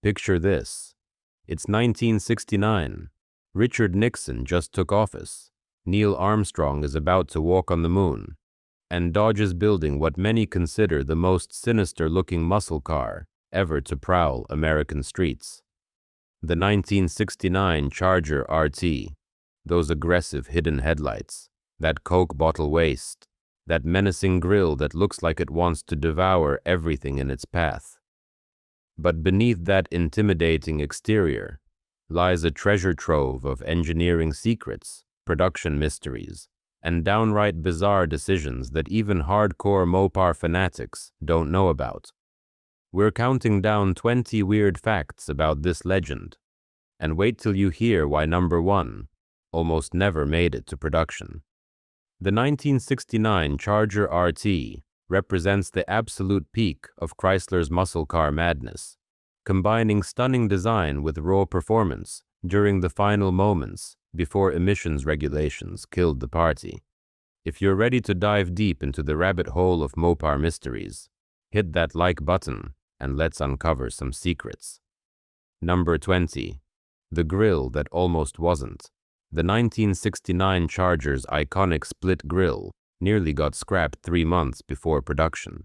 Picture this. It's 1969. Richard Nixon just took office. Neil Armstrong is about to walk on the moon. And Dodge is building what many consider the most sinister-looking muscle car ever to prowl American streets. The 1969 Charger RT. Those aggressive hidden headlights. That Coke bottle waist. That menacing grille that looks like it wants to devour everything in its path. But beneath that intimidating exterior lies a treasure trove of engineering secrets, production mysteries, and downright bizarre decisions that even hardcore Mopar fanatics don't know about. We're counting down 20 weird facts about this legend, and wait till you hear why number 1 almost never made it to production. The 1969 Charger RT represents the absolute peak of Chrysler's muscle car madness, combining stunning design with raw performance during the final moments before emissions regulations killed the party. If you're ready to dive deep into the rabbit hole of Mopar mysteries, hit that like button and let's uncover some secrets. Number 20. The grille that almost wasn't. The 1969 Charger's iconic split grille nearly got scrapped 3 months before production.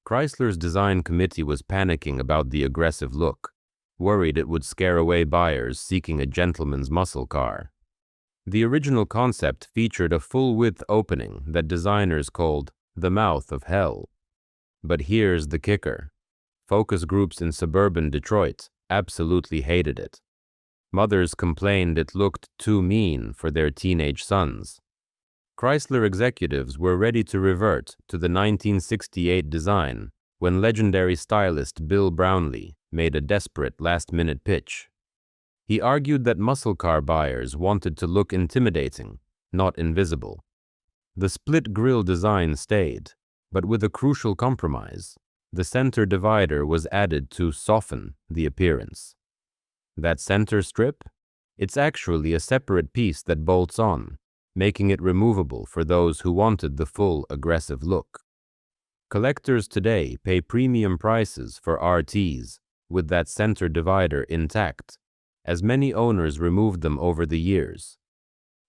Chrysler's design committee was panicking about the aggressive look, worried it would scare away buyers seeking a gentleman's muscle car. The original concept featured a full-width opening that designers called the mouth of hell. But here's the kicker. Focus groups in suburban Detroit absolutely hated it. Mothers complained it looked too mean for their teenage sons. Chrysler executives were ready to revert to the 1968 design when legendary stylist Bill Brownlee made a desperate last-minute pitch. He argued that muscle car buyers wanted to look intimidating, not invisible. The split grille design stayed, but with a crucial compromise. The center divider was added to soften the appearance. That center strip? It's actually a separate piece that bolts on, making it removable for those who wanted the full aggressive look. Collectors today pay premium prices for RTs with that center divider intact, as many owners removed them over the years.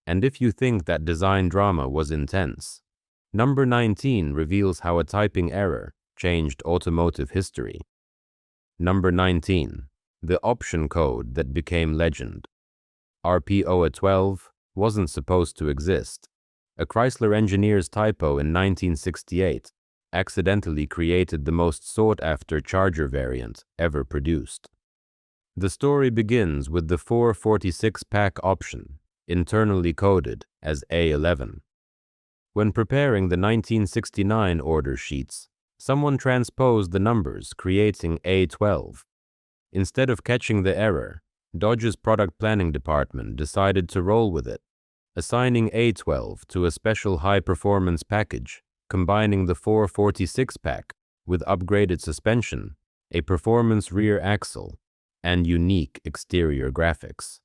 And if you think that design drama was intense, number 19 reveals how a typing error changed automotive history. Number 19. The option code that became legend. RP-012 wasn't supposed to exist. A Chrysler engineer's typo in 1968 accidentally created the most sought-after Charger variant ever produced. The story begins with the 446-pack option, internally coded as A11. When preparing the 1969 order sheets, someone transposed the numbers, creating A12. Instead of catching the error, Dodge's product planning department decided to roll with it, assigning A12 to a special high-performance package, combining the 446-pack with upgraded suspension, a performance rear axle, and unique exterior graphics.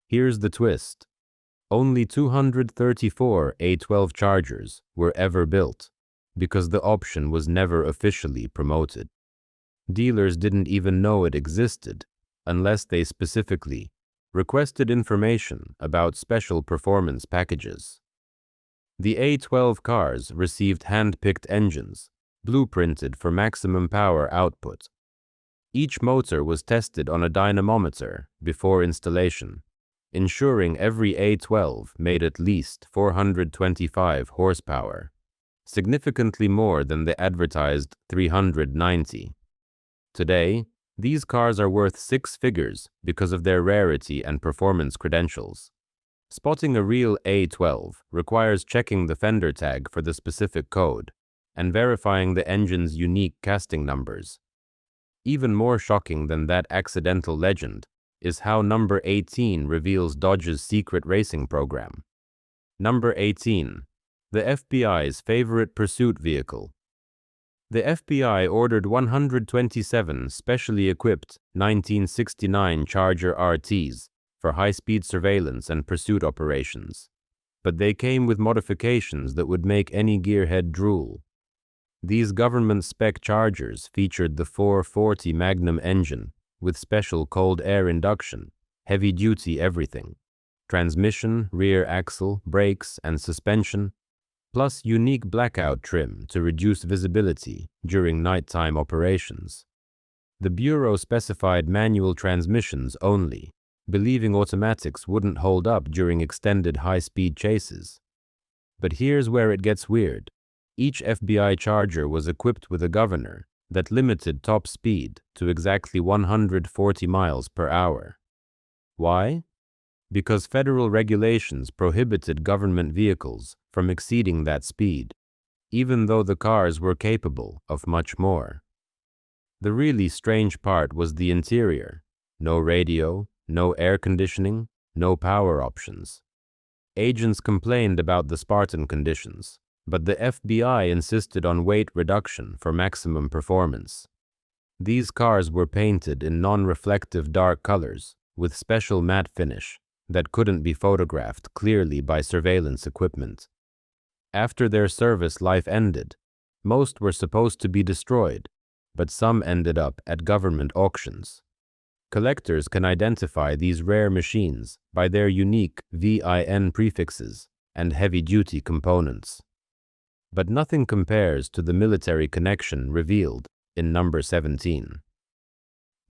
Here's the twist. Only 234 A12 Chargers were ever built, because the option was never officially promoted. Dealers didn't even know it existed unless they specifically requested information about special performance packages. The A12 cars received hand-picked engines, blueprinted for maximum power output. Each motor was tested on a dynamometer before installation, ensuring every A12 made at least 425 horsepower, significantly more than the advertised 390. Today, these cars are worth 6 figures because of their rarity and performance credentials. Spotting a real A12 requires checking the fender tag for the specific code and verifying the engine's unique casting numbers. Even more shocking than that accidental legend is how number 18 reveals Dodge's secret racing program. Number 18. The FBI's favorite pursuit vehicle. The FBI ordered 127 specially equipped 1969 Charger RTs for high-speed surveillance and pursuit operations, but they came with modifications that would make any gearhead drool. These government-spec Chargers featured the 440 Magnum engine with special cold air induction, heavy-duty everything, transmission, rear axle, brakes, and suspension, plus unique blackout trim to reduce visibility during nighttime operations. The Bureau specified manual transmissions only, believing automatics wouldn't hold up during extended high-speed chases. But here's where it gets weird. Each FBI Charger was equipped with a governor that limited top speed to exactly 140 miles per hour. Why? Because federal regulations prohibited government vehicles from exceeding that speed, even though the cars were capable of much more. The really strange part was the interior. No radio, no air conditioning, no power options. Agents complained about the Spartan conditions, but the FBI insisted on weight reduction for maximum performance. These cars were painted in non-reflective dark colors with special matte finish that couldn't be photographed clearly by surveillance equipment. After their service life ended, most were supposed to be destroyed, but some ended up at government auctions. Collectors can identify these rare machines by their unique VIN prefixes and heavy-duty components. But nothing compares to the military connection revealed in number 17.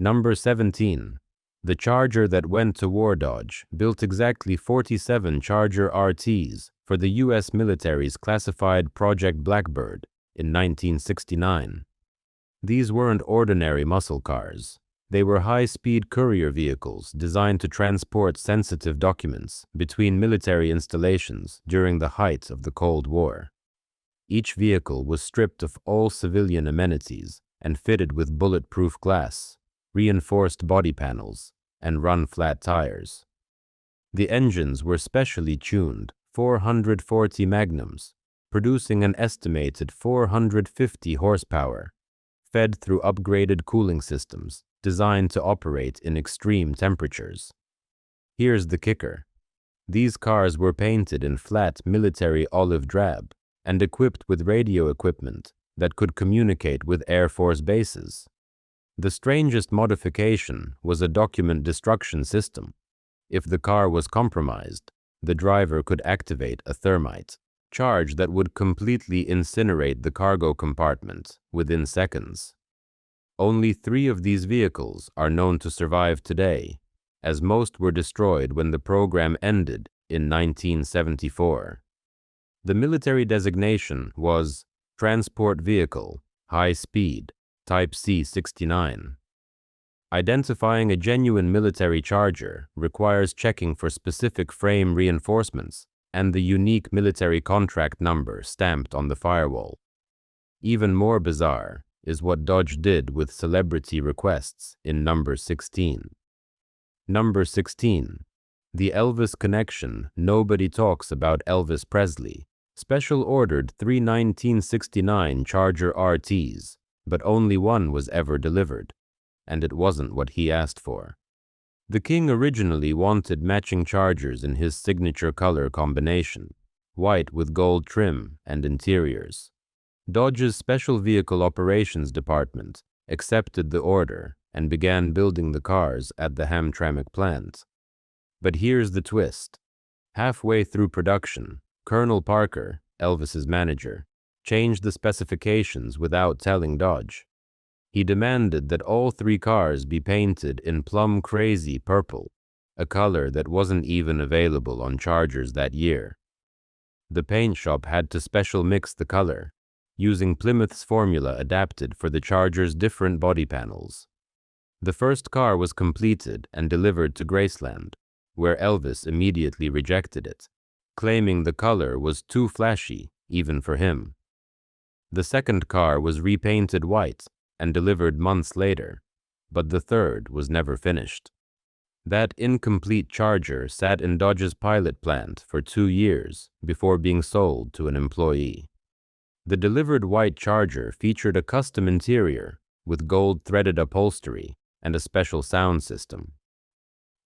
Number 17. The Charger that went to war. Dodge built exactly 47 Charger RTs for the U.S. military's classified Project Blackbird in 1969. These weren't ordinary muscle cars. They were high-speed courier vehicles designed to transport sensitive documents between military installations during the height of the Cold War. Each vehicle was stripped of all civilian amenities and fitted with bulletproof glass, reinforced body panels, and run-flat tires. The engines were specially tuned 440 Magnums, producing an estimated 450 horsepower, fed through upgraded cooling systems designed to operate in extreme temperatures. Here's the kicker. These cars were painted in flat military olive drab and equipped with radio equipment that could communicate with Air Force bases. The strangest modification was a document destruction system. If the car was compromised, the driver could activate a thermite charge that would completely incinerate the cargo compartment within seconds. Only 3 of these vehicles are known to survive today, as most were destroyed when the program ended in 1974. The military designation was Transport Vehicle, High Speed, Type C-69. Identifying a genuine military Charger requires checking for specific frame reinforcements and the unique military contract number stamped on the firewall. Even more bizarre is what Dodge did with celebrity requests in number 16. Number 16. The Elvis Connection. Nobody talks about Elvis Presley. Special ordered 3 1969 Charger RTs, but only one was ever delivered, and it wasn't what he asked for. The king originally wanted matching Chargers in his signature color combination, white with gold trim and interiors. Dodge's Special Vehicle Operations Department accepted the order and began building the cars at the Hamtramck plant. But here's the twist. Halfway through production, Colonel Parker, Elvis's manager, changed the specifications without telling Dodge. He demanded that all 3 cars be painted in plum crazy purple, a color that wasn't even available on Chargers that year. The paint shop had to special mix the color, using Plymouth's formula adapted for the Charger's different body panels. The first car was completed and delivered to Graceland, where Elvis immediately rejected it, claiming the color was too flashy even for him. The second car was repainted white and delivered months later, but the third was never finished. That incomplete Charger sat in Dodge's pilot plant for 2 years before being sold to an employee. The delivered white Charger featured a custom interior with gold-threaded upholstery and a special sound system.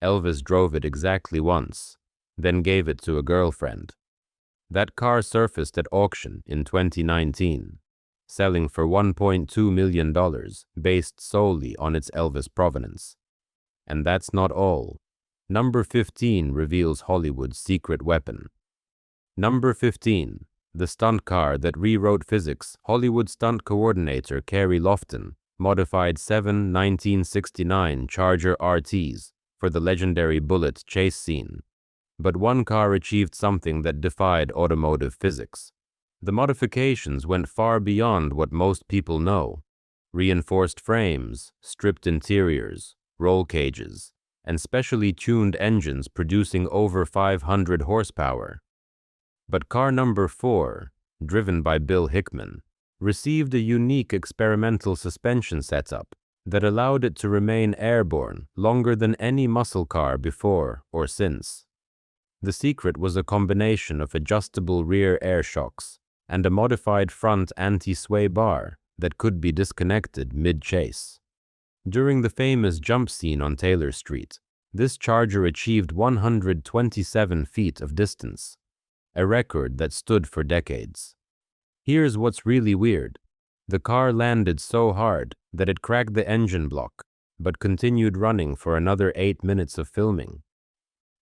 Elvis drove it exactly once, then gave it to a girlfriend. That car surfaced at auction in 2019, selling for $1.2 million based solely on its Elvis provenance. And that's not all. Number 15 reveals Hollywood's secret weapon. Number 15. The stunt car that rewrote physics. Hollywood stunt coordinator Carey Lofton modified 1969 Charger RTs for the legendary bullet chase scene. But one car achieved something that defied automotive physics. The modifications went far beyond what most people know. Reinforced frames, stripped interiors, roll cages, and specially tuned engines producing over 500 horsepower. But car number 4, driven by Bill Hickman, received a unique experimental suspension setup that allowed it to remain airborne longer than any muscle car before or since. The secret was a combination of adjustable rear air shocks and a modified front anti-sway bar that could be disconnected mid-chase. During the famous jump scene on Taylor Street, this Charger achieved 127 feet of distance, a record that stood for decades. Here's what's really weird. The car landed so hard that it cracked the engine block, but continued running for another 8 minutes of filming.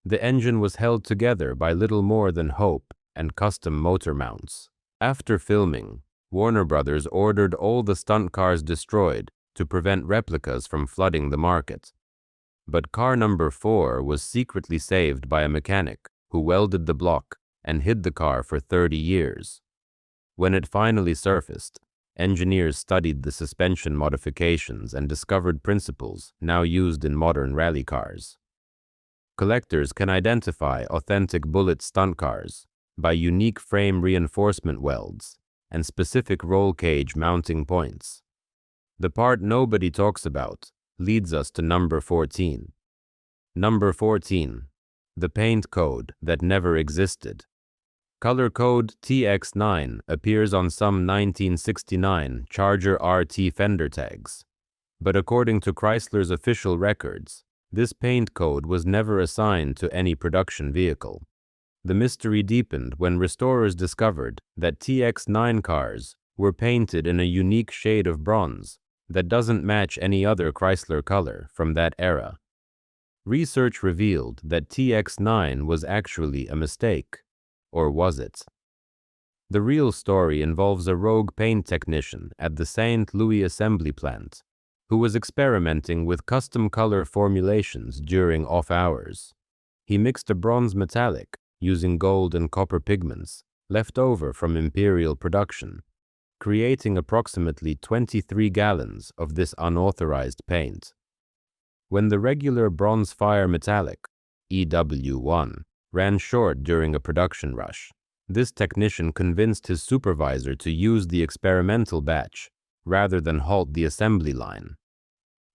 The engine was held together by little more than hope and custom motor mounts. After filming, Warner Brothers ordered all the stunt cars destroyed to prevent replicas from flooding the market. But car number 4 was secretly saved by a mechanic who welded the block and hid the car for 30 years. When it finally surfaced, engineers studied the suspension modifications and discovered principles now used in modern rally cars. Collectors can identify authentic bullet stunt cars by unique frame reinforcement welds and specific roll cage mounting points. The part nobody talks about leads us to number 14. Number 14. The paint code that never existed. Color code TX9 appears on some 1969 Charger RT fender tags. But according to Chrysler's official records, this paint code was never assigned to any production vehicle. The mystery deepened when restorers discovered that TX9 cars were painted in a unique shade of bronze that doesn't match any other Chrysler color from that era. Research revealed that TX9 was actually a mistake. Or was it? The real story involves a rogue paint technician at the St. Louis assembly plant who was experimenting with custom color formulations during off hours. He mixed a bronze metallic using gold and copper pigments left over from Imperial production, creating approximately 23 gallons of this unauthorized paint. When the regular bronze fire metallic, EW1, ran short during a production rush, this technician convinced his supervisor to use the experimental batch rather than halt the assembly line.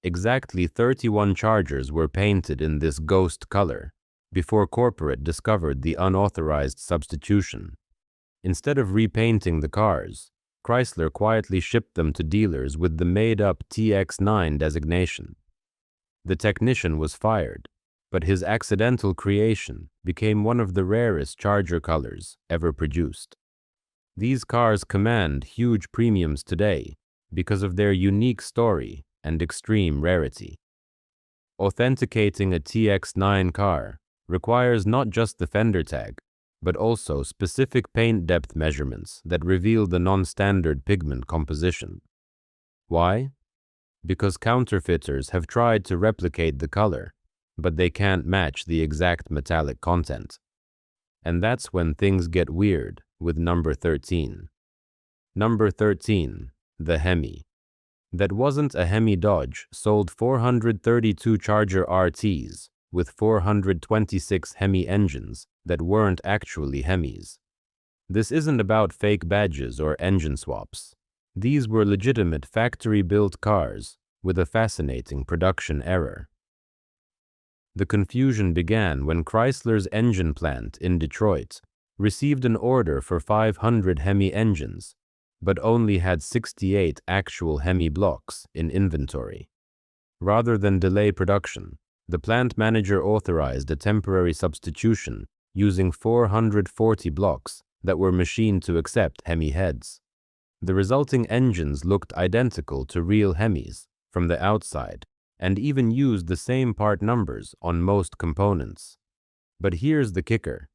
Exactly 31 Chargers were painted in this ghost color before corporate discovered the unauthorized substitution. Instead of repainting the cars, Chrysler quietly shipped them to dealers with the made-up TX9 designation. The technician was fired, but his accidental creation became one of the rarest Charger colors ever produced. These cars command huge premiums today because of their unique story and extreme rarity. Authenticating a TX9 car requires not just the fender tag, but also specific paint depth measurements that reveal the non-standard pigment composition. Why? Because counterfeiters have tried to replicate the color, but they can't match the exact metallic content. And that's when things get weird with number 13. Number 13, the Hemi. That wasn't a Hemi Dodge sold 432 Charger RTs with 426 Hemi engines that weren't actually Hemis. This isn't about fake badges or engine swaps. These were legitimate factory-built cars with a fascinating production error. The confusion began when Chrysler's engine plant in Detroit received an order for 500 Hemi engines, but only had 68 actual Hemi blocks in inventory. Rather than delay production, the plant manager authorized a temporary substitution using 440 blocks that were machined to accept Hemi heads. The resulting engines looked identical to real Hemis from the outside and even used the same part numbers on most components. But here's the kicker.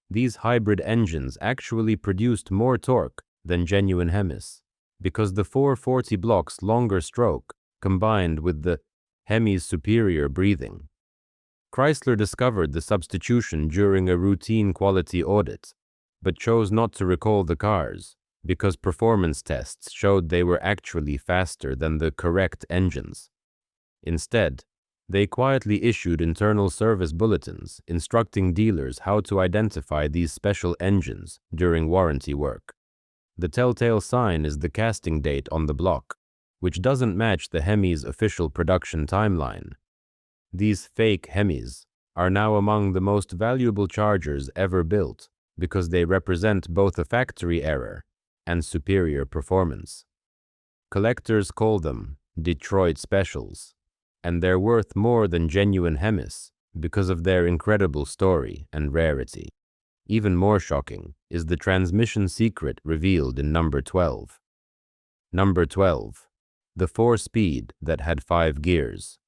These hybrid engines actually produced more torque than genuine Hemis, because the 440 block's longer stroke combined with the Hemi's superior breathing. Chrysler discovered the substitution during a routine quality audit, but chose not to recall the cars because performance tests showed they were actually faster than the correct engines. Instead, they quietly issued internal service bulletins instructing dealers how to identify these special engines during warranty work. The telltale sign is the casting date on the block, which doesn't match the Hemi's official production timeline. These fake Hemis are now among the most valuable Chargers ever built because they represent both a factory error and superior performance. Collectors call them Detroit Specials, and they're worth more than genuine Hemis because of their incredible story and rarity. Even more shocking is the transmission secret revealed in number 12. Number 12. The 4-speed that had 5 gears.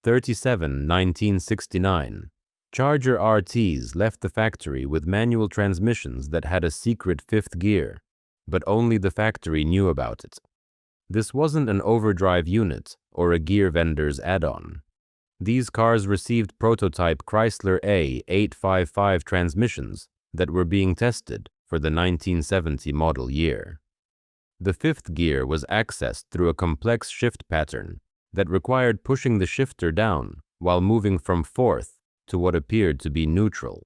1969. Charger RTs left the factory with manual transmissions that had a secret 5th gear, but only the factory knew about it. This wasn't an overdrive unit or a gear vendor's add-on. These cars received prototype Chrysler A855 transmissions that were being tested for the 1970 model year. The 5th gear was accessed through a complex shift pattern that required pushing the shifter down while moving from 4th to what appeared to be neutral.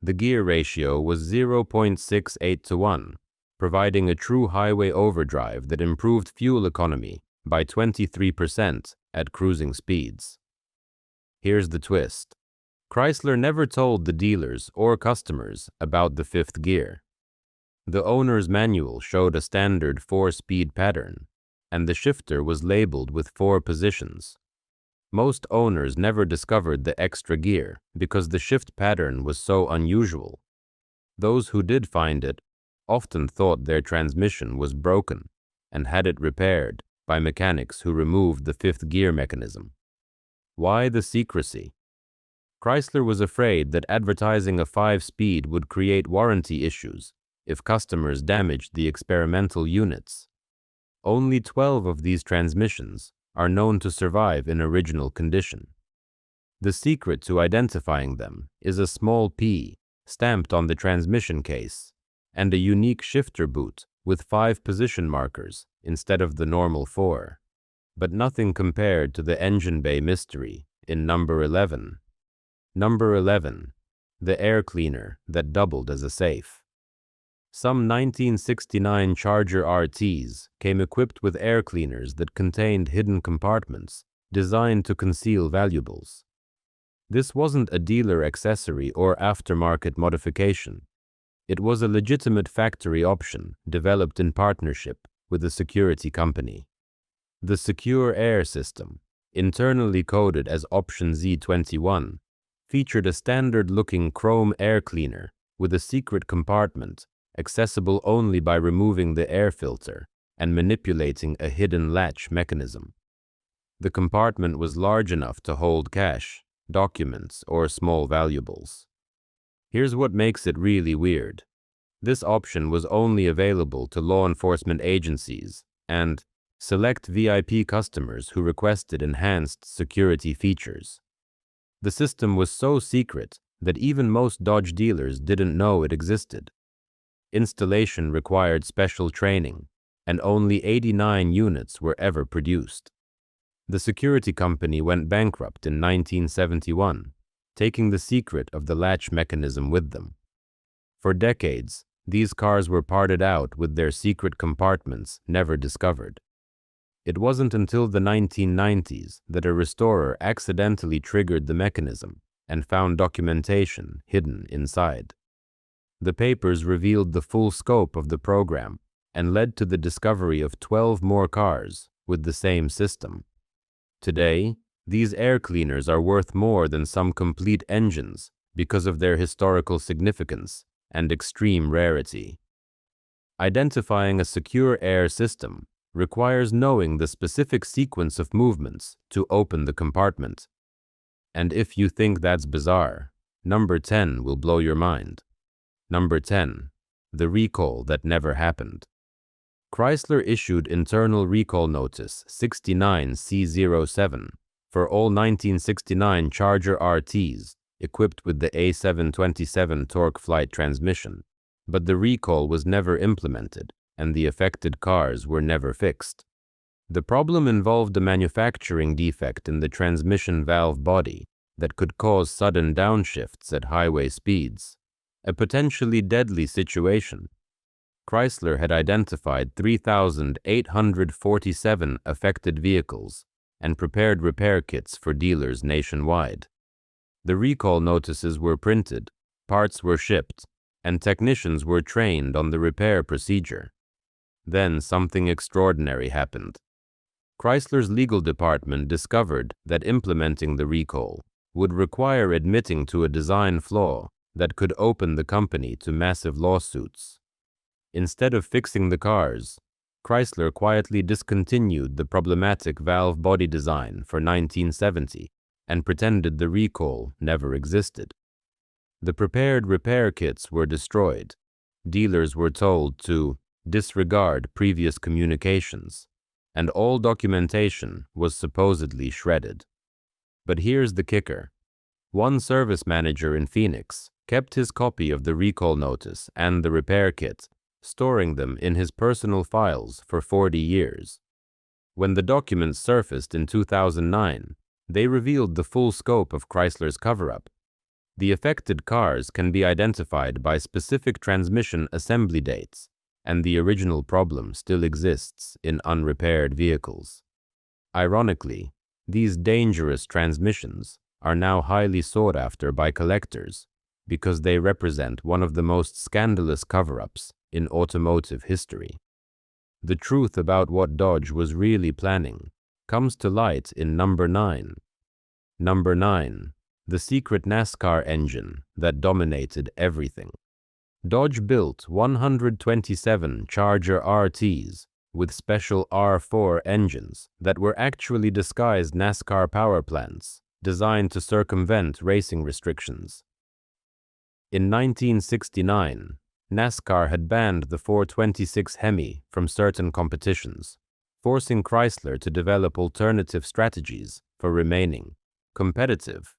The gear ratio was 0.68 to 1, providing a true highway overdrive that improved fuel economy by 23% at cruising speeds. Here's the twist. Chrysler never told the dealers or customers about the 5th gear. The owner's manual showed a standard 4-speed pattern, and the shifter was labeled with 4 positions. Most owners never discovered the extra gear because the shift pattern was so unusual. Those who did find it often thought their transmission was broken and had it repaired by mechanics who removed the 5th gear mechanism. Why the secrecy? Chrysler was afraid that advertising a 5-speed would create warranty issues if customers damaged the experimental units. Only 12 of these transmissions are known to survive in original condition. The secret to identifying them is a small P stamped on the transmission case and a unique shifter boot with 5 position markers instead of the normal 4. But nothing compared to the engine bay mystery in number 11. Number 11. The air cleaner that doubled as a safe. Some 1969 Charger RTs came equipped with air cleaners that contained hidden compartments designed to conceal valuables. This wasn't a dealer accessory or aftermarket modification. It was a legitimate factory option developed in partnership with a security company. The Secure Air System, internally coded as Option Z21, featured a standard-looking chrome air cleaner with a secret compartment accessible only by removing the air filter and manipulating a hidden latch mechanism. The compartment was large enough to hold cash, documents, or small valuables. Here's what makes it really weird. This option was only available to law enforcement agencies and select VIP customers who requested enhanced security features. The system was so secret that even most Dodge dealers didn't know it existed. Installation required special training, and only 89 units were ever produced. The security company went bankrupt in 1971, taking the secret of the latch mechanism with them. For decades, these cars were parted out with their secret compartments never discovered. It wasn't until the 1990s that a restorer accidentally triggered the mechanism and found documentation hidden inside. The papers revealed the full scope of the program and led to the discovery of 12 more cars with the same system. Today, these air cleaners are worth more than some complete engines because of their historical significance and extreme rarity. Identifying a secure air system requires knowing the specific sequence of movements to open the compartment. And if you think that's bizarre, number 10 will blow your mind. Number 10. The recall that never happened. Chrysler issued Internal Recall Notice 69C07 for all 1969 Charger RTs equipped with the A727 torque flight transmission, but the recall was never implemented and the affected cars were never fixed. The problem involved a manufacturing defect in the transmission valve body that could cause sudden downshifts at highway speeds, a potentially deadly situation. Chrysler had identified 3,847 affected vehicles and prepared repair kits for dealers nationwide. The recall notices were printed, parts were shipped, and technicians were trained on the repair procedure. Then something extraordinary happened. Chrysler's legal department discovered that implementing the recall would require admitting to a design flaw that could open the company to massive lawsuits. Instead of fixing the cars, Chrysler quietly discontinued the problematic valve body design for 1970 and pretended the recall never existed. The prepared repair kits were destroyed. Dealers were told to disregard previous communications, and all documentation was supposedly shredded. But here's the kicker. One service manager in Phoenix kept his copy of the recall notice and the repair kit, storing them in his personal files for 40 years. When the documents surfaced in 2009, they revealed the full scope of Chrysler's cover-up. The affected cars can be identified by specific transmission assembly dates, and the original problem still exists in unrepaired vehicles. Ironically, these dangerous transmissions are now highly sought after by collectors because they represent one of the most scandalous cover-ups in automotive history. The truth about what Dodge was really planning comes to light in number 9. Number 9. The secret NASCAR engine that dominated everything. Dodge built 127 Charger RTs with special R4 engines that were actually disguised NASCAR power plants designed to circumvent racing restrictions. In 1969, NASCAR had banned the 426 Hemi from certain competitions, forcing Chrysler to develop alternative strategies for remaining competitive.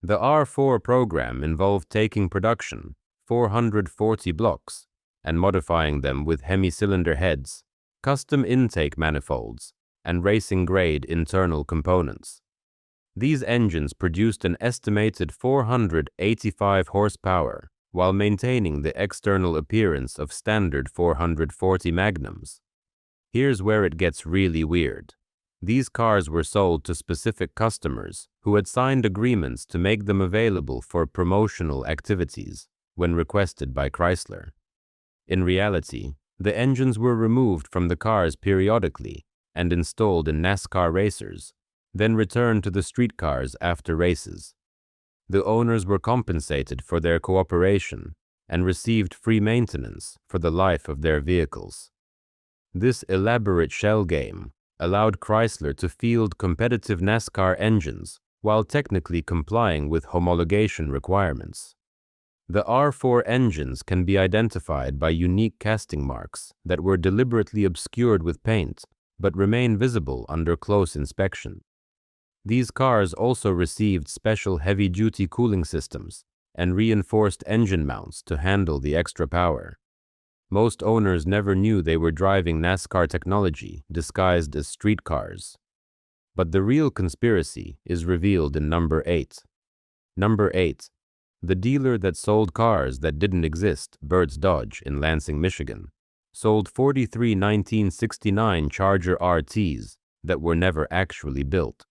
The R4 program involved taking production 440 blocks and modifying them with Hemi cylinder heads, custom intake manifolds, and racing-grade internal components. These engines produced an estimated 485 horsepower while maintaining the external appearance of standard 440 Magnums. Here's where it gets really weird. These cars were sold to specific customers who had signed agreements to make them available for promotional activities when requested by Chrysler. In reality, the engines were removed from the cars periodically and installed in NASCAR racers, then returned to the street cars after races. The owners were compensated for their cooperation and received free maintenance for the life of their vehicles. This elaborate shell game allowed Chrysler to field competitive NASCAR engines while technically complying with homologation requirements. The R4 engines can be identified by unique casting marks that were deliberately obscured with paint but remain visible under close inspection. These cars also received special heavy-duty cooling systems and reinforced engine mounts to handle the extra power. Most owners never knew they were driving NASCAR technology disguised as street cars. But the real conspiracy is revealed in number 8. Number 8. The dealer that sold cars that didn't exist, Burt's Dodge in Lansing, Michigan, sold 43 1969 Charger RTs that were never actually built.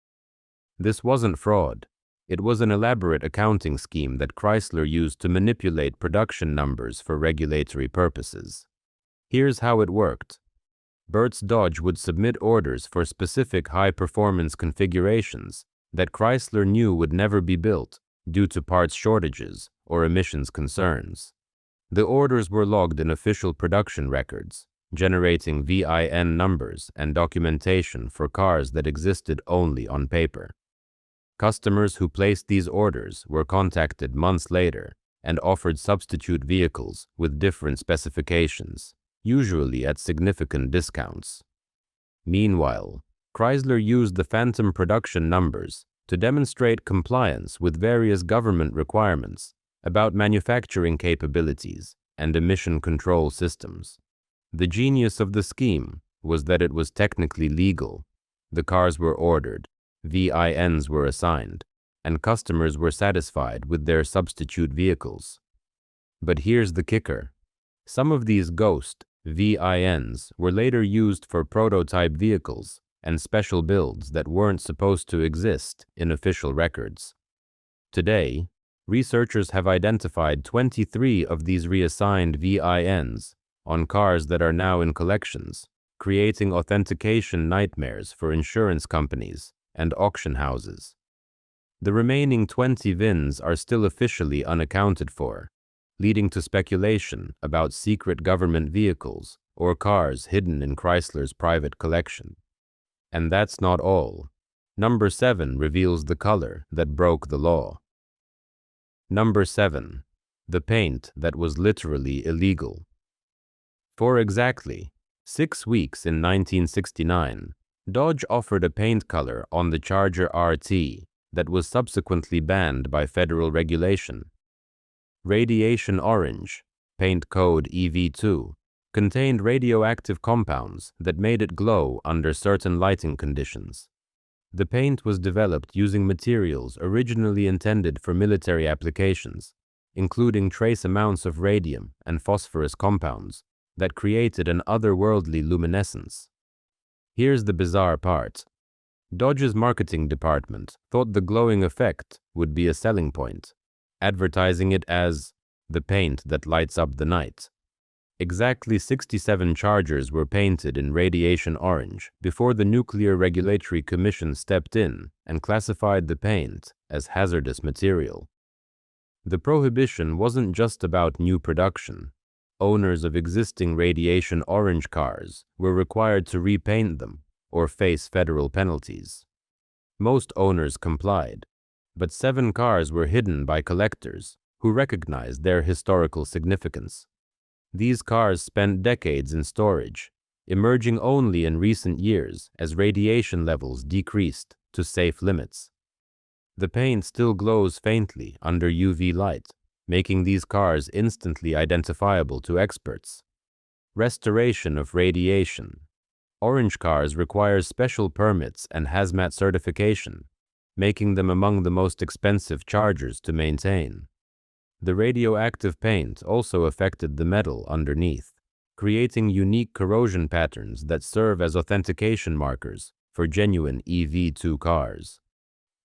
This wasn't fraud. It was an elaborate accounting scheme that Chrysler used to manipulate production numbers for regulatory purposes. Here's how it worked. Burt's Dodge would submit orders for specific high-performance configurations that Chrysler knew would never be built due to parts shortages or emissions concerns. The orders were logged in official production records, generating VIN numbers and documentation for cars that existed only on paper. Customers who placed these orders were contacted months later and offered substitute vehicles with different specifications, usually at significant discounts. Meanwhile, Chrysler used the phantom production numbers to demonstrate compliance with various government requirements about manufacturing capabilities and emission control systems. The genius of the scheme was that it was technically legal. The cars were ordered, VINs were assigned, and customers were satisfied with their substitute vehicles. But here's the kicker. Some of these ghost VINs were later used for prototype vehicles and special builds that weren't supposed to exist in official records. Today, researchers have identified 23 of these reassigned VINs on cars that are now in collections, creating authentication nightmares for insurance companies and auction houses. The remaining 20 VINs are still officially unaccounted for, leading to speculation about secret government vehicles or cars hidden in Chrysler's private collection. And that's not all. Number 7 reveals the color that broke the law. Number 7. The paint that was literally illegal. For exactly 6 weeks in 1969, Dodge offered a paint color on the Charger RT that was subsequently banned by federal regulation. Radiation orange, paint code EV2, contained radioactive compounds that made it glow under certain lighting conditions. The paint was developed using materials originally intended for military applications, including trace amounts of radium and phosphorus compounds that created an otherworldly luminescence. Here's the bizarre part. Dodge's marketing department thought the glowing effect would be a selling point, advertising it as the paint that lights up the night. Exactly 67 Chargers were painted in radiation orange before the Nuclear Regulatory Commission stepped in and classified the paint as hazardous material. The prohibition wasn't just about new production. Owners of existing radiation orange cars were required to repaint them or face federal penalties. Most owners complied, but 7 cars were hidden by collectors who recognized their historical significance. These cars spent decades in storage, emerging only in recent years as radiation levels decreased to safe limits. The paint still glows faintly under UV light, making these cars instantly identifiable to experts. Restoration of radiation. Orange cars require special permits and hazmat certification, making them among the most expensive Chargers to maintain. The radioactive paint also affected the metal underneath, creating unique corrosion patterns that serve as authentication markers for genuine EV2 cars.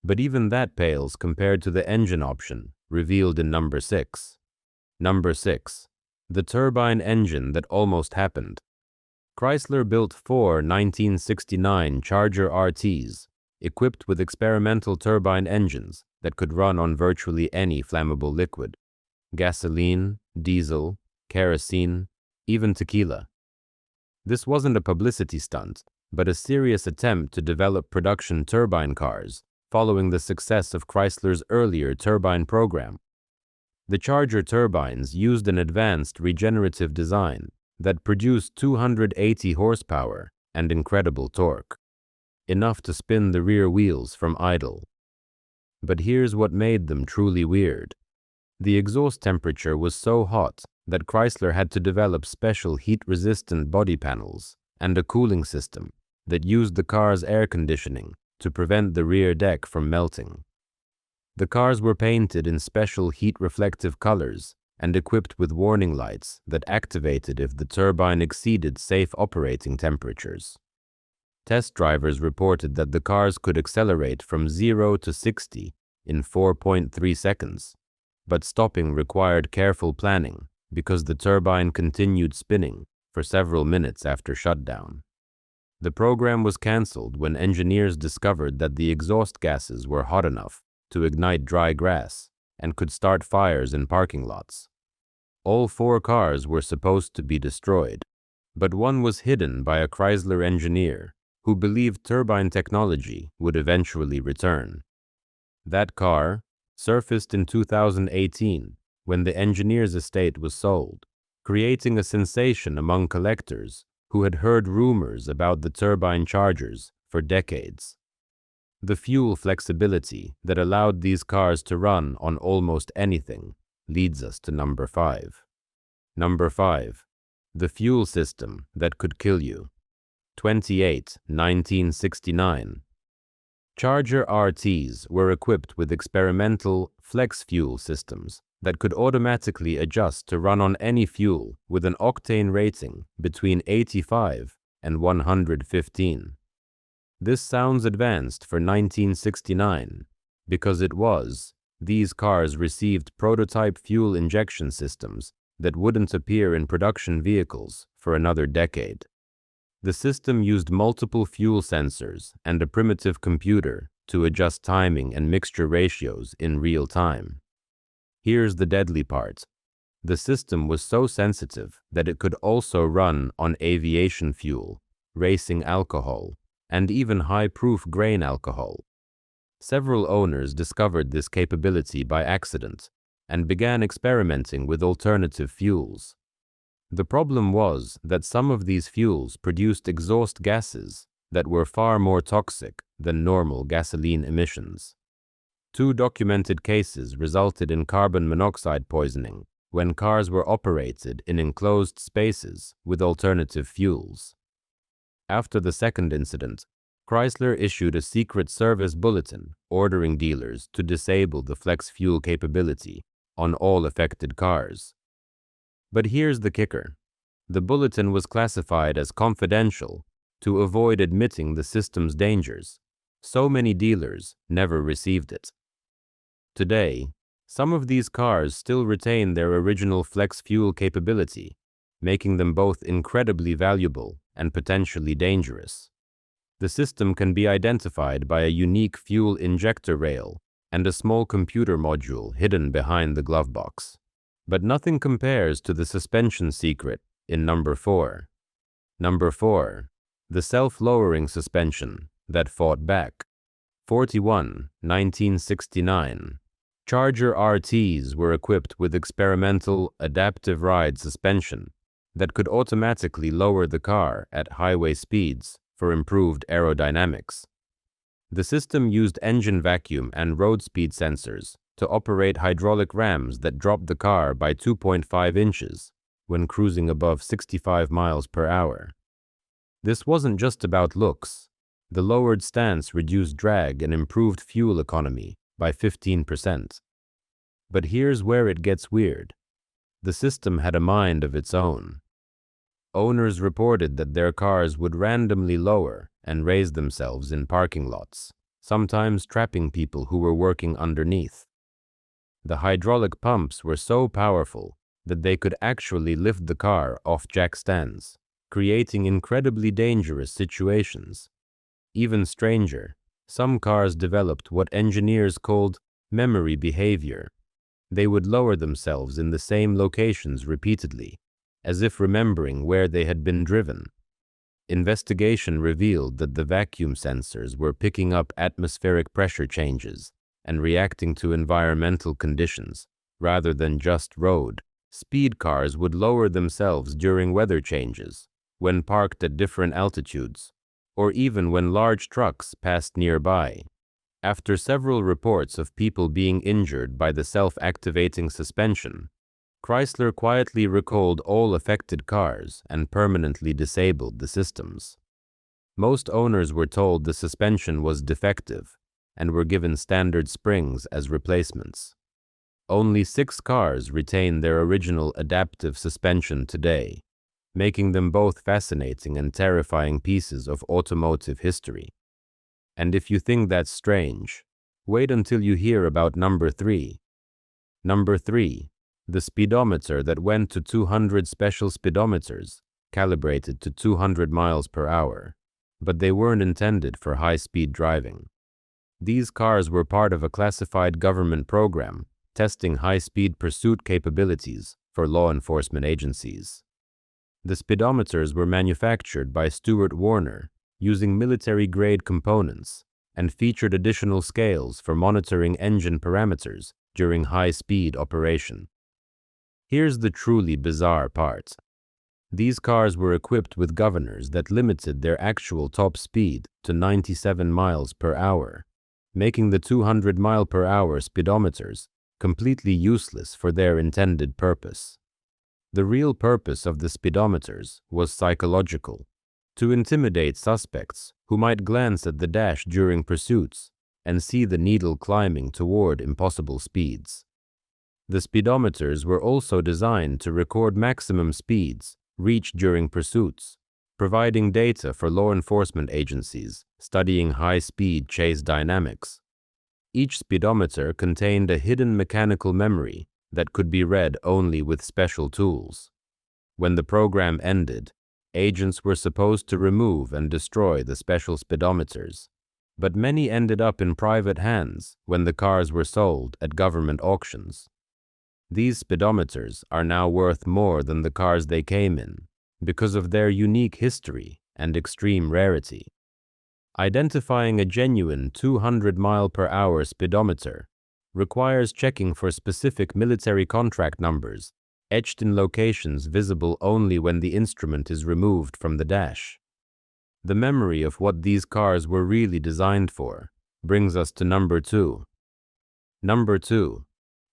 But even that pales compared to the engine option revealed in number 6. Number 6. The turbine engine that almost happened. Chrysler built 4 1969 Charger RTs, equipped with experimental turbine engines that could run on virtually any flammable liquid. Gasoline, diesel, kerosene, even tequila. This wasn't a publicity stunt, but a serious attempt to develop production turbine cars following the success of Chrysler's earlier turbine program. The Charger turbines used an advanced regenerative design that produced 280 horsepower and incredible torque, enough to spin the rear wheels from idle. But here's what made them truly weird. The exhaust temperature was so hot that Chrysler had to develop special heat-resistant body panels and a cooling system that used the car's air conditioning to prevent the rear deck from melting. The cars were painted in special heat-reflective colors and equipped with warning lights that activated if the turbine exceeded safe operating temperatures. Test drivers reported that the cars could accelerate from 0 to 60 in 4.3 seconds. But stopping required careful planning because the turbine continued spinning for several minutes after shutdown. The program was canceled when engineers discovered that the exhaust gases were hot enough to ignite dry grass and could start fires in parking lots. All 4 cars were supposed to be destroyed, but one was hidden by a Chrysler engineer who believed turbine technology would eventually return. That car surfaced in 2018 when the engineer's estate was sold, creating a sensation among collectors who had heard rumors about the turbine chargers for decades. The fuel flexibility that allowed these cars to run on almost anything leads us to number 5. Number 5. The fuel system that could kill you. 1969. Charger RTs were equipped with experimental flex fuel systems that could automatically adjust to run on any fuel with an octane rating between 85 and 115. This sounds advanced for 1969 because it was. These cars received prototype fuel injection systems that wouldn't appear in production vehicles for another decade. The system used multiple fuel sensors and a primitive computer to adjust timing and mixture ratios in real time. Here's the deadly part. The system was so sensitive that it could also run on aviation fuel, racing alcohol, and even high-proof grain alcohol. Several owners discovered this capability by accident and began experimenting with alternative fuels. The problem was that some of these fuels produced exhaust gases that were far more toxic than normal gasoline emissions. 2 documented cases resulted in carbon monoxide poisoning when cars were operated in enclosed spaces with alternative fuels. After the second incident, Chrysler issued a secret service bulletin ordering dealers to disable the flex fuel capability on all affected cars. But here's the kicker. The bulletin was classified as confidential to avoid admitting the system's dangers. So many dealers never received it. Today, some of these cars still retain their original flex fuel capability, making them both incredibly valuable and potentially dangerous. The system can be identified by a unique fuel injector rail and a small computer module hidden behind the glove box. But nothing compares to the suspension secret in number 4. Number 4. The self-lowering suspension that fought back. 1969. Charger RTs were equipped with experimental adaptive ride suspension that could automatically lower the car at highway speeds for improved aerodynamics. The system used engine vacuum and road speed sensors to operate hydraulic rams that dropped the car by 2.5 inches when cruising above 65 miles per hour. This wasn't just about looks. The lowered stance reduced drag and improved fuel economy by 15%. But here's where it gets weird. The system had a mind of its own. Owners reported that their cars would randomly lower and raise themselves in parking lots, sometimes trapping people who were working underneath. The hydraulic pumps were so powerful that they could actually lift the car off jack stands, creating incredibly dangerous situations. Even stranger, some cars developed what engineers called memory behavior. They would lower themselves in the same locations repeatedly, as if remembering where they had been driven. Investigation revealed that the vacuum sensors were picking up atmospheric pressure changes and reacting to environmental conditions rather than just road. Speed cars would lower themselves during weather changes, when parked at different altitudes, or even when large trucks passed nearby. After several reports of people being injured by the self-activating suspension, Chrysler quietly recalled all affected cars and permanently disabled the systems. Most owners were told the suspension was defective and were given standard springs as replacements. Only 6 cars retain their original adaptive suspension today, making them both fascinating and terrifying pieces of automotive history. And if you think that's strange, wait until you hear about number 3. Number 3. The speedometer that went to 200 special speedometers, calibrated to 200 miles per hour, but they weren't intended for high-speed driving. These cars were part of a classified government program testing high-speed pursuit capabilities for law enforcement agencies. The speedometers were manufactured by Stuart Warner using military-grade components and featured additional scales for monitoring engine parameters during high-speed operation. Here's the truly bizarre part. These cars were equipped with governors that limited their actual top speed to 97 miles per hour, making the 200 mile per hour speedometers completely useless for their intended purpose. The real purpose of the speedometers was psychological, to intimidate suspects who might glance at the dash during pursuits and see the needle climbing toward impossible speeds. The speedometers were also designed to record maximum speeds reached during pursuits, providing data for law enforcement agencies studying high-speed chase dynamics. Each speedometer contained a hidden mechanical memory that could be read only with special tools. When the program ended, agents were supposed to remove and destroy the special speedometers, but many ended up in private hands when the cars were sold at government auctions. These speedometers are now worth more than the cars they came in because of their unique history and extreme rarity. Identifying a genuine 200 mile per hour speedometer requires checking for specific military contract numbers etched in locations visible only when the instrument is removed from the dash. The memory of what these cars were really designed for brings us to number 2. Number 2.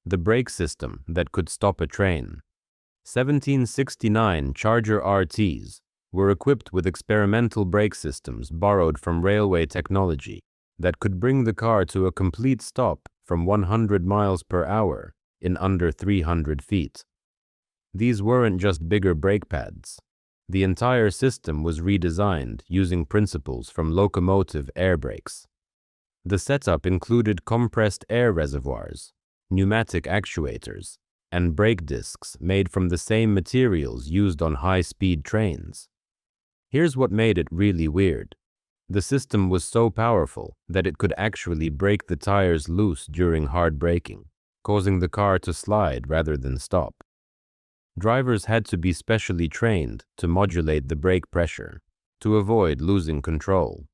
The brake system that could stop a train. 1769 Charger RTs were equipped with experimental brake systems borrowed from railway technology that could bring the car to a complete stop from 100 miles per hour in under 300 feet. These weren't just bigger brake pads. The entire system was redesigned using principles from locomotive air brakes. The setup included compressed air reservoirs, pneumatic actuators, and brake discs made from the same materials used on high-speed trains. Here's what made it really weird. The system was so powerful that it could actually break the tires loose during hard braking, causing the car to slide rather than stop. Drivers had to be specially trained to modulate the brake pressure to avoid losing control.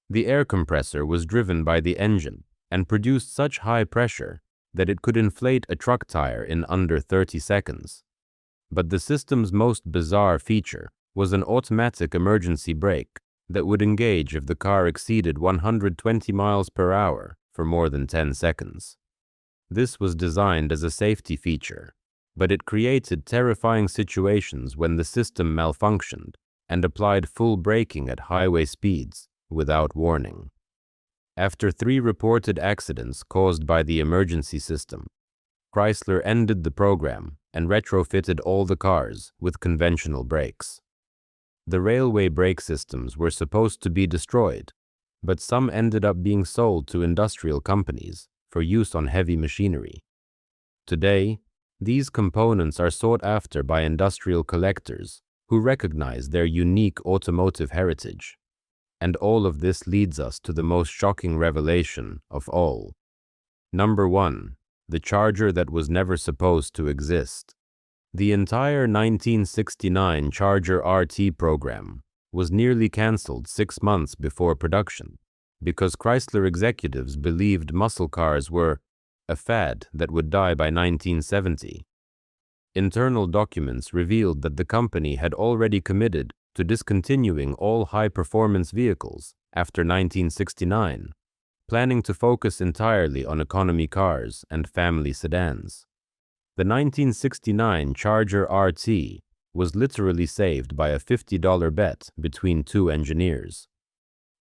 The air compressor was driven by the engine and produced such high pressure that it could inflate a truck tire in under 30 seconds. But the system's most bizarre feature was an automatic emergency brake that would engage if the car exceeded 120 miles per hour for more than 10 seconds. This was designed as a safety feature, but it created terrifying situations when the system malfunctioned and applied full braking at highway speeds without warning. After 3 reported accidents caused by the emergency system, Chrysler ended the program and retrofitted all the cars with conventional brakes. The railway brake systems were supposed to be destroyed, but some ended up being sold to industrial companies for use on heavy machinery. Today, these components are sought after by industrial collectors who recognize their unique automotive heritage. And all of this leads us to the most shocking revelation of all. Number 1. The Charger that was never supposed to exist. The entire 1969 Charger RT program was nearly cancelled 6 months before production because Chrysler executives believed muscle cars were a fad that would die by 1970. Internal documents revealed that the company had already committed to discontinuing all high-performance vehicles after 1969, planning to focus entirely on economy cars and family sedans. The 1969 Charger RT was literally saved by a $50 bet between 2 engineers.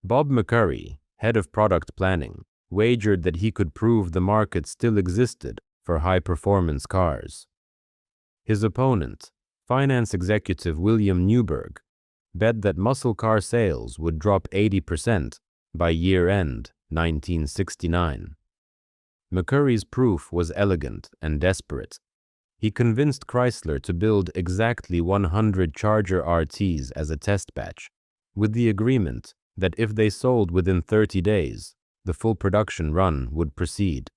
Bob McCurry, head of product planning, wagered that he could prove the market still existed for high-performance cars. His opponent, finance executive William Newberg, bet that muscle car sales would drop 80% by year-end 1969. McCurry's proof was elegant and desperate. He convinced Chrysler to build exactly 100 Charger RTs as a test batch, with the agreement that if they sold within 30 days, the full production run would proceed.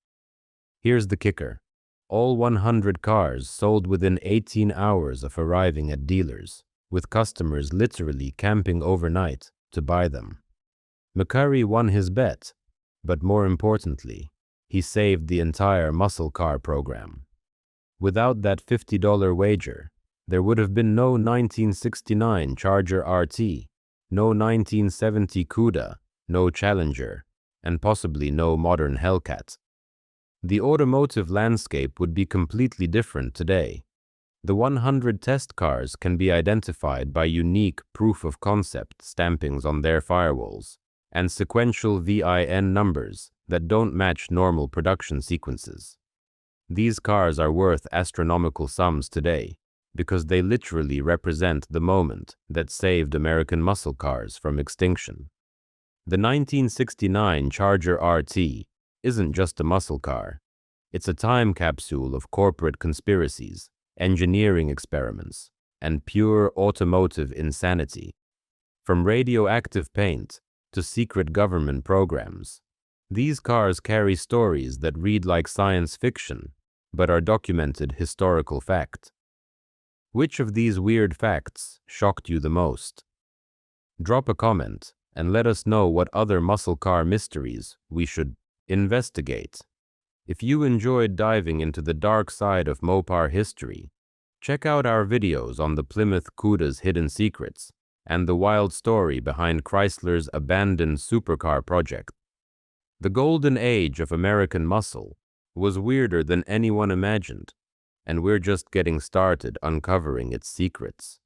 Here's the kicker. All 100 cars sold within 18 hours of arriving at dealers, with customers literally camping overnight to buy them. McCurry won his bet, but more importantly, he saved the entire muscle car program. Without that $50 wager, there would have been no 1969 Charger RT, no 1970 CUDA, no Challenger, and possibly no modern Hellcat. The automotive landscape would be completely different today. The 100 test cars can be identified by unique proof-of-concept stampings on their firewalls and sequential VIN numbers that don't match normal production sequences. These cars are worth astronomical sums today because they literally represent the moment that saved American muscle cars from extinction. The 1969 Charger RT isn't just a muscle car. It's a time capsule of corporate conspiracies, engineering experiments, and pure automotive insanity. From radioactive paint to secret government programs, these cars carry stories that read like science fiction, but are documented historical fact. Which of these weird facts shocked you the most? Drop a comment and let us know what other muscle car mysteries we should investigate. If you enjoyed diving into the dark side of Mopar history, check out our videos on the Plymouth CUDA's hidden secrets and the wild story behind Chrysler's abandoned supercar project. The golden age of American muscle was weirder than anyone imagined, and we're just getting started uncovering its secrets.